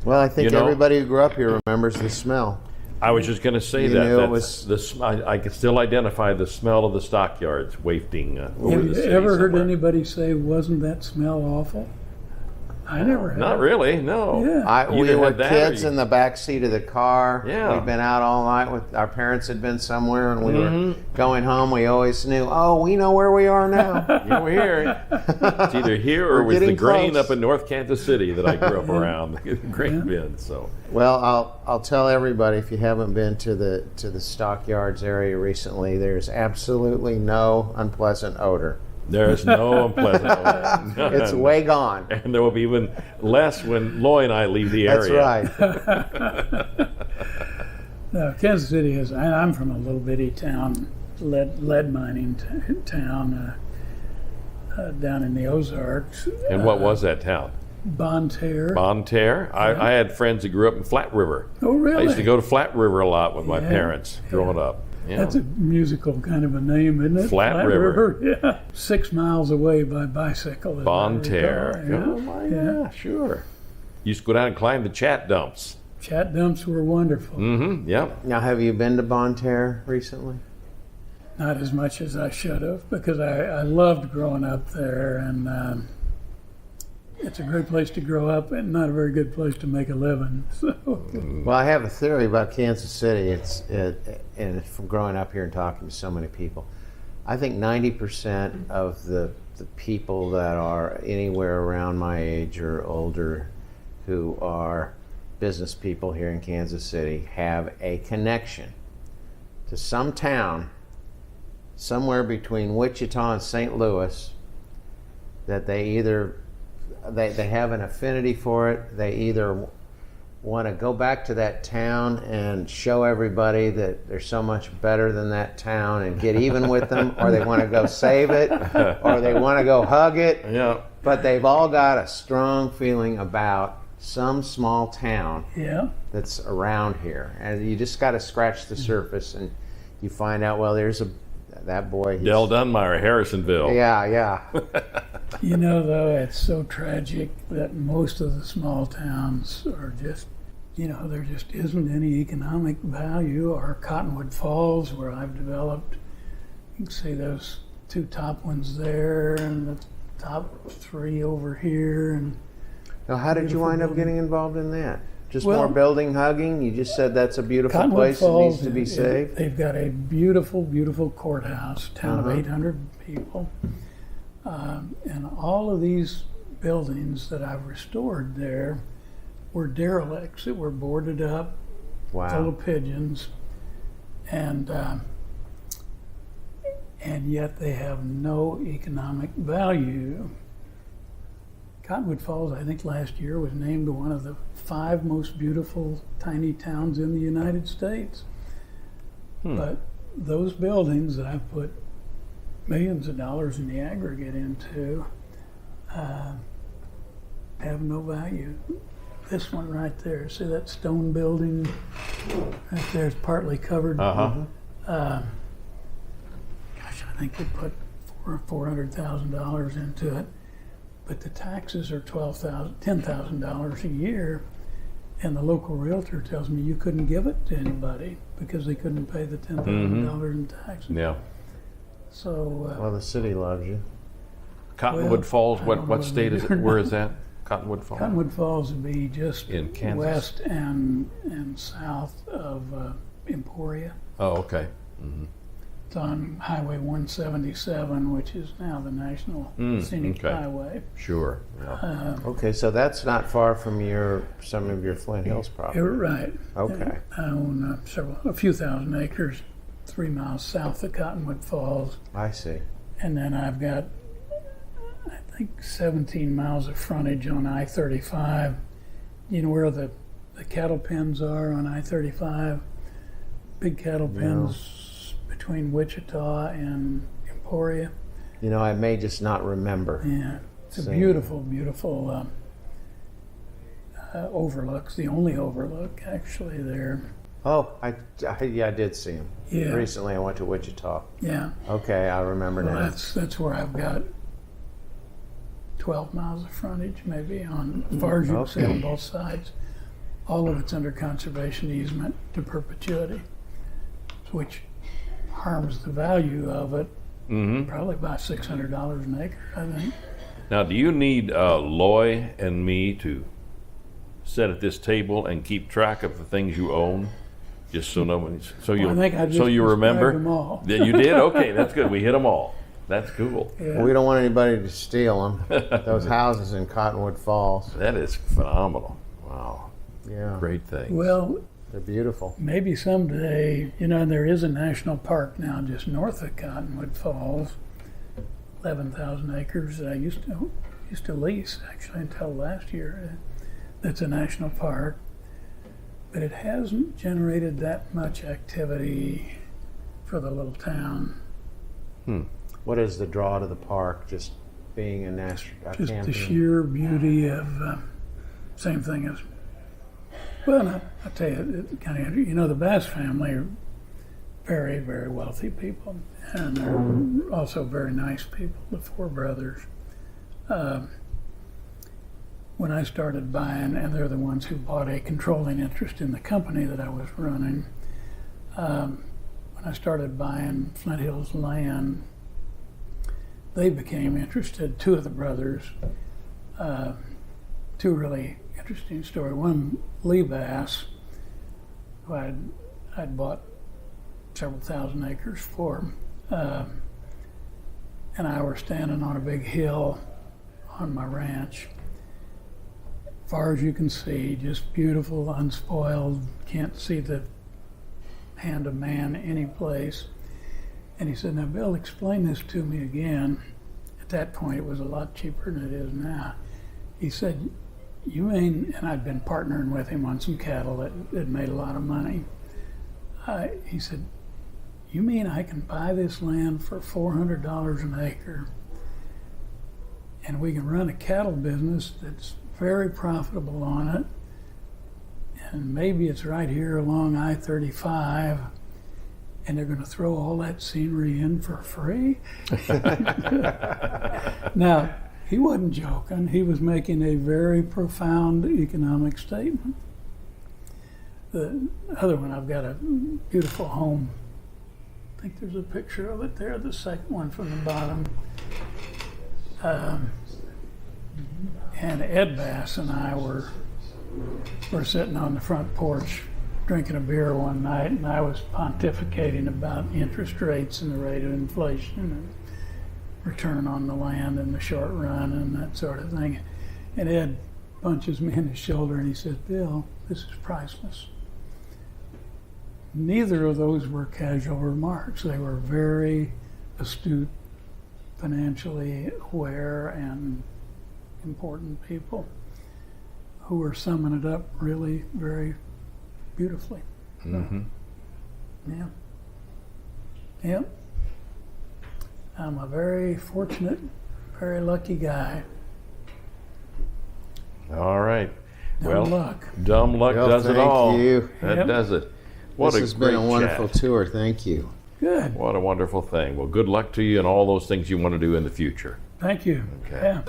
Well, I think You know- everybody who grew up here remembers the smell. I was just going to say You that. knew it That's I can still identify the smell of the stockyards wafting over Have the you city ever heard somewhere. anybody say, wasn't that smell awful? I never have. Not really, no. Yeah. We Either were had that or kids you- in the back seat of the car. Yeah. We'd been out all night with our parents had been somewhere, and we were going home. We always knew, oh, we know where we are now. You were here. It's either here or We're with the getting grain close. up in North Kansas City that I grew up around. The grain bin. So Well, I'll tell everybody, if you haven't been to the Stockyards area recently, there's absolutely no unpleasant odor. there's no unpleasant odor. It's way gone. And there will be even less when Loy and I leave the That's area. right. No, Kansas City is, and I'm from a little bitty town, lead mining town down in the Ozarks. And what was that town? Bonne Terre. Bonne Terre. I had friends that grew up in Flat River. Oh, really? I used to go to Flat River a lot with my Yeah. parents growing up. Yeah. That's a musical kind of a name, isn't it? Flat River. Yeah. 6 miles away by bicycle. as I Bonne recall. Terre. Yeah. Oh, my, yeah, sure. Used to go down and climb the chat dumps. Chat dumps were wonderful. Mm-hmm. Yep. Now, have you been to Bonne Terre recently? Not as much as I should have, because I loved growing up there, and it's a great place to grow up and not a very good place to make a living. So, Well, I have a theory about Kansas City. And from growing up here and talking to so many people, I think 90% of the people that are anywhere around my age or older who are business people here in Kansas City have a connection to some town somewhere between Wichita and St. Louis that they either they have an affinity for it. They either want to go back to that town and show everybody that they're so much better than that town and get even with them, or they want to go save it, or they want to go hug it. Yeah. But they've all got a strong feeling about some small town yeah. that's around here, and you just got to scratch the surface and you find out, well, there's that boy. he's- Dell Dunmire, Harrisonville. Yeah. You know, though, it's so tragic that most of the small towns are just, there just isn't any economic value. Or Cottonwood Falls, where I've developed, you can see those 2 top ones there and the top 3 over here. And Now, how did you Beautiful wind up building. getting involved in that? Just Well, more building, hugging? You just said that's a beautiful Cottonwood place that Falls, needs to be saved? they've got a beautiful, beautiful courthouse, town Uh-huh. of 800 people. And all of these buildings that I've restored there were derelicts that were boarded up, full Wow. of pigeons, and yet they have no economic value. Cottonwood Falls, I think last year, was named one of the 5 most beautiful tiny towns in the United States. But those buildings that I've put millions of dollars in the aggregate into have no value. This one right there, see that stone building right there is partly covered. Uh-huh. Gosh, I think they put $400,000 into it, but the taxes are $10,000 a year, and the local realtor tells me you couldn't give it to anybody because they couldn't pay the $10,000 in taxes. Yeah. So Well, the city loves you. Cottonwood Well, Falls, I what don't know state is it? whether- Where is that? Cottonwood Falls? Cottonwood Falls would be just In Kansas? west and south of Emporia. Oh, okay. It's on Highway 177, which is now the National Scenic okay. Highway. Sure. Yeah. Okay, so that's not far from some of your Flint Hills property. You're right. Okay. I own a few thousand acres 3 miles south of Cottonwood Falls. I see. And then I've got, I think, 17 miles of frontage on I-35 you know where the cattle pens are on I-35? Big cattle pens between Wichita and Emporia. You know, I may just not remember. Yeah, it's a beautiful, beautiful overlook. It's the only overlook actually there. Oh, I did see him. Yeah. Recently I went to Wichita. Yeah. Okay, I remember Well, now. that's where I've got 12 miles of frontage, maybe, on as far as you can see on both sides. All of it's under conservation easement to perpetuity, which harms the value of it probably by $600 an acre, I think. Now, do you need Loy and me to sit at this table and keep track of the things you own? Just so no one, I think I just you remember described them all. that you did. Okay, that's good. We hit them all. That's cool. Yeah. We don't want anybody to steal them. Those houses in Cottonwood Falls. That is phenomenal. Wow, Yeah. great thing. Well, They're beautiful. maybe someday, you know, there is a national park now just north of Cottonwood Falls, 11,000 acres that I used to lease actually until last year. That's a national park, but it hasn't generated that much activity for the little town. What is the draw to the park? Just being a national Just camping? the sheer beauty of same thing as. Well, I tell you, it kind of, you know, the Bass family are very, very wealthy people, and they're also very nice people. The four brothers. When I started buying, and they're the ones who bought a controlling interest in the company that I was running. When I started buying Flint Hills land, they became interested. Two of the brothers. Two really interesting stories. One, Lee Bass, who I'd bought several thousand acres for, and I were standing on a big hill on my ranch. Far as you can see, just beautiful, unspoiled, can't see the hand of man any place. And he said, "Now, Bill, explain this to me again." At that point, it was a lot cheaper than it is now. He said, "You mean," and I'd been partnering with him on some cattle that had made a lot of money. He said, "You mean I can buy this land for $400 an acre, and we can run a cattle business that's very profitable on it, and maybe it's right here along I-35, and they're going to throw all that scenery in for free?" Now, he wasn't joking. He was making a very profound economic statement. The other one, I've got a beautiful home. I think there's a picture of it there, the second one from the bottom. And Ed Bass and I were sitting on the front porch drinking a beer one night, and I was pontificating about interest rates and the rate of inflation and return on the land in the short run and that sort of thing. And Ed punches me in the shoulder and he says, "Bill, this is priceless." Neither of those were casual remarks. They were very astute, financially aware, and important people who were summing it up really very beautifully. Mm-hmm. Yeah. Yep. I'm a very fortunate, very lucky guy. All right. Dumb luck. Dumb luck Well, does it thank all. you. That Yep. does it. What This a has great been a wonderful chat. tour. Thank you. Good. What a wonderful thing. Well, good luck to you and all those things you want to do in the future. Thank you. Okay. Yeah.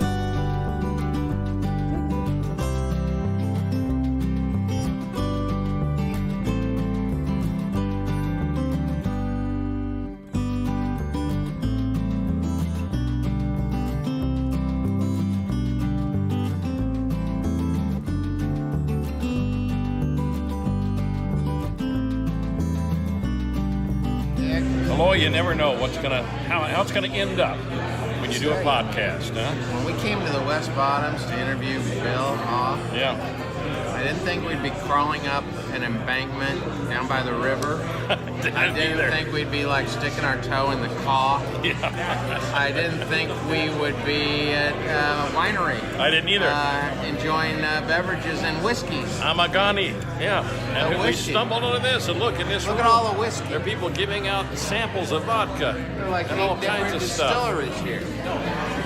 Aloy, you never know how it's gonna end up when you do a podcast, huh? When we came to the West Bottoms to interview Bill Hoff, Yeah. I I didn't think we'd be crawling up an embankment down by the river. I didn't think we'd be like sticking our toe in the caw. Yeah. I didn't think we would be at a winery. I didn't either. Enjoying beverages and whiskeys. Amagani. Yeah. And we whiskey. stumbled onto this, and look in this Look room. at all the whiskey. There are people giving out samples of vodka. They're like and all 8 kinds different of stuff. distilleries here.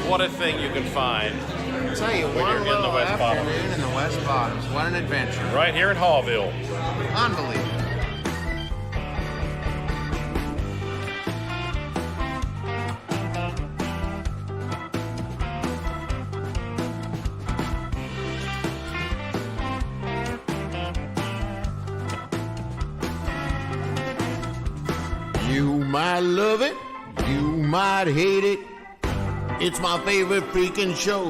What a thing you can find I'll tell you, you're one in the little West afternoon Bottoms. in the West Bottoms. What an adventure. right here in Hallville. Unbelievable. You might love it, you might hate it. It's my favorite freaking show.